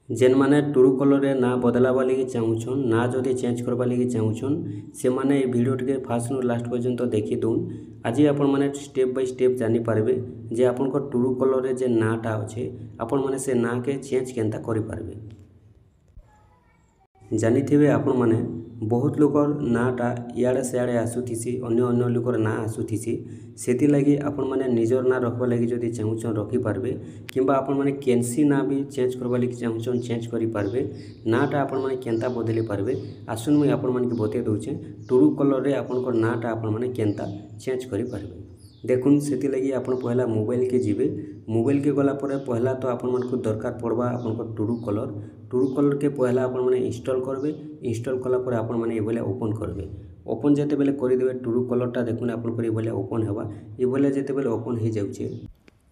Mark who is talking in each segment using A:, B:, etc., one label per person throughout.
A: जेन माने टुरु कलर रे ना बदलावा लगी चाहूछन ना जदि चेंज करबा लगी चाहूछन से माने ए वीडियो टिके फास्ट नु लास्ट पर्यंत देखि दून। आज आपण माने स्टेप बाय स्टेप जानि पारबे जे आपण को टुरु कलर रे जे नाटा अच्छे आपण माने से ना के चेंज केनता करि पारबे। जानिथिबे आपण माने बहुत लोकर नाटा इयाड़े सियाड़े आसुथिसी अन्य अन्य लोकर ना आसुथिसी सेति लगी आपण माने निजर ना रखबा लगी जदि चाहूछन रखि पारबे किंबा आपण माने केनसी ना भी चेंज करबा लगी चाहूछन चेंज करि पारबे। नाटा आपण माने केनता बदली पारबे आसुन मुई आपण माने के बते दउछे टुरु कलर रे आपण को नाटा आपण माने केनता चेंज करि पारबे। देखुन सेति लगी आपण पहला मोबाइल के जिबे मोबाइल के गला पर पहला तो आपण मन को दरकार पड़बा आपण को टुरु कलर के पहला आपण माने इंस्टॉल करबे। इंस्टॉल कला पर आपण माने ए भले ओपन करबे। ओपन जेते बेले करि देबे टुरु कलर टा देखुन आपण को ए भले ओपन हेबा ए भले जेते बेले ओपन हे जाउछे।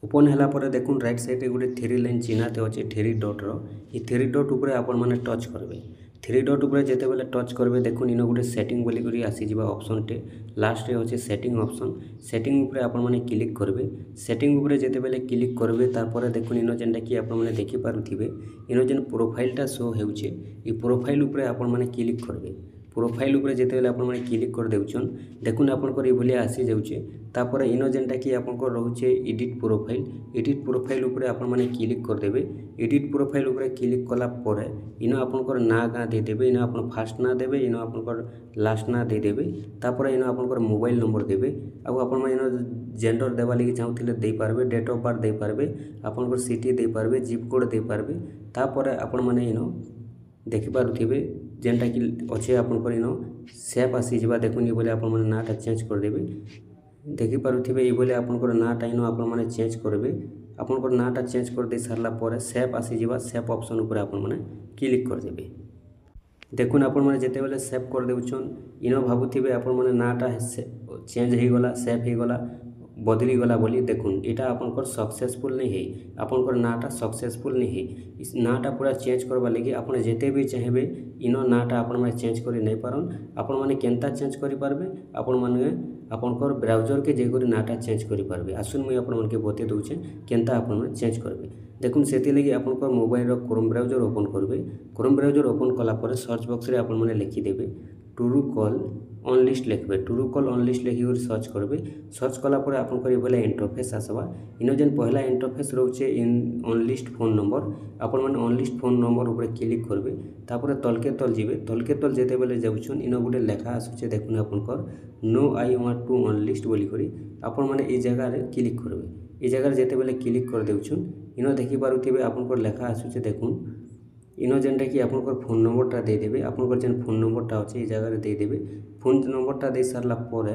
A: ओपन हैला पर देखुन राइट साइड रे गोटे थ्री लाइन चिन्हाते अच्छे थ्री डॉट रो ये थ्री डॉट ऊपर आपण माने टच करबे। थ्री डॉट ऊपर जेते बेले टच करबे देखुन इन गोटे सेटिंग बोली करी आसी जिबा ऑप्शन टे लास्ट रे होचे सेटिंग ऑप्शन। सेटिंग ऊपर आपण माने क्लिक करबे। सेटिंग ऊपर जेते बेले क्लिक करबे तार पर देखुन इन जेनटा कि आपण माने देखि पारुथिबे इन जेन प्रोफाइल टा शो हेउचे ई प्रोफाइल ऊपर आपण माने क्लिक करबे। प्रोफाइल ऊपर जेते बेले आपण माने क्लिक कर देउछन देखुन आपण को ए भलिया आसी जाउचे। तापर इन जेनटा कि आपण को रहउचे एडिट प्रोफाइल ऊपर आपण माने क्लिक कर देबे। एडिट प्रोफाइल ऊपर क्लिक कला परे इन आपण को ना गा दे देबे इन आपण फास्ट ना देबे इन आपण को लास्ट ना दे देबे। तापर इन आपण को मोबाइल नंबर देबे आ आपण माने इन जेंडर देबा लगी चाहूथिले दे पारबे डेट ऑफ बर्थ दे पारबे आपण को सिटी दे पारबे जिप कोड दे पारबे। तापर आपण माने इन देखि पारुथिबे जेनटा कि अच्छे आपण को इन सेव आसी जिबा देखुन ये बोले आपण माने नाटा चेंज कर देबे। देखि पारुथिबे ये बोले आपण को नाटा इन आपण माने चेंज करबे। आपण को नाटा चेंज कर दे सारला पर सेव आसी जिबा सेव ऑप्शन ऊपर आपण माने क्लिक कर देबे। देखुन आपण माने जेते बेले सेव कर देउछन इन भाबुथिबे आपण माने नाटा चेंज हे गला सेव हे गला बदली गला बोली देखुन एटा आपनकर सक्सेसफुल नहीं है आपनकर नाटा सक्सेसफुल नहीं है। इस नाटा पूरा चेंज करबा लगी आपण जेते भी चाहेबे इनो नाटा आपण माने चेंज करि नहीं पारन आपण माने केनता चेंज करि पारबे आपण माने आपनकर ब्राउजर के जे करि नाटा चेंज करि पारबे। आसुन मुई आपण मन के बते दउछे केनता आपण माने चेंज करबे। देखुन सेति लगी आपनकर मोबाइल रो क्रोम ब्राउजर ओपन करबे। क्रोम ब्राउजर ओपन कला पर सर्च बॉक्स रे आपण माने लिखि देबे टुरु कॉल ऑन लिस्ट लिखबे। टुरु कॉल ऑन लिस्ट लिखि कर सर्च करबे। सर्च कला पर आपन करी बोले इंटरफेस आसबा इन जेन पहला इंटरफेस रहउचे इन ऑन लिस्ट फोन नंबर आपन माने ऑन लिस्ट फोन नंबर ऊपर क्लिक करबे। तापर तलके तल जिबे तलके तल जेते बेले जाउछन इन गोटे लेखा आसुचे देखुन आपनकर no I want to on list बोली करी आपन माने ए जगह रे क्लिक करबे। ए जगह रे जेते बेले क्लिक कर देउछन इन देखि पारुथिबे आपनकर लेखा आसुचे देखुन इन जेनटा कि आपनकर फोन नंबरटा दे देबे। आपनकर जेन फोन नंबरटा अछि ए जगह रे दे देबे। फोन नंबरटा दे सारला पर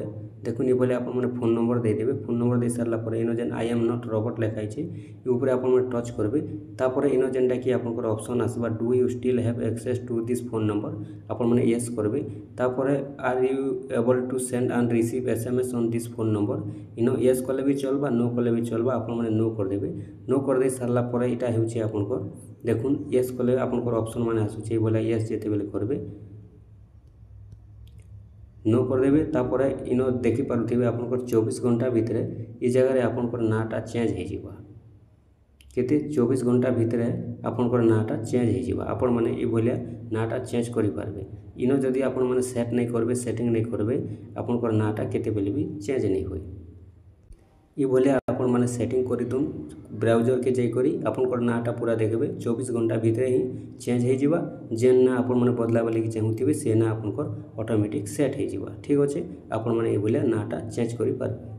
A: देखुन ये बोले आपन माने फोन नंबर दे देबे। फोन नंबर दे सारला पर इन जेन आई एम नॉट रोबोट लेखाइ छै ए ऊपर आपन माने टच करबे। तापर इन जेनटा कि आपनकर ऑप्शन आसबा do you still have access to this phone number आपन माने यस करबे। तापर are you able to send and receive SMS on this phone number इन यस कले भी चलबा नो कले भी चलबा आपन माने नो कर देबे। नो कर दे सारला पर एटा हेउचे आपनकर देखुन यस कले आपनकर ऑप्शन माने आसुचे बोला यस जेते बेले करबे नो कर देबे। तापर इन देखि पारुथिबे आपनकर 24 घंटा भितरे ए जगह रे आपनकर नाटा चेंज हे जिबा केते 24 घंटा भितरे आपनकर नाटा चेंज हे जिबा आपण माने ए भलिया नाटा चेंज करि पारबे। इन जदि आपण माने सेट नहीं करबे सेटिंग नहीं करबे आपनकर नाटा केते बेले भी चेंज नहीं होय। ये भलिया आपण माने सेटिंग करि दुन ब्राउजर के जाई करी आपनकर नाटा पूरा देखबे 24 घंटा भितरे ही चेंज हे जिबा जेन ना आपण माने बदलाबा लागि चाहूथिबे से ना आपनकर ऑटोमेटिक सेट हे जिबा। ठीक अछि आपण माने ए भलिया नाटा चेंज करि पारबे।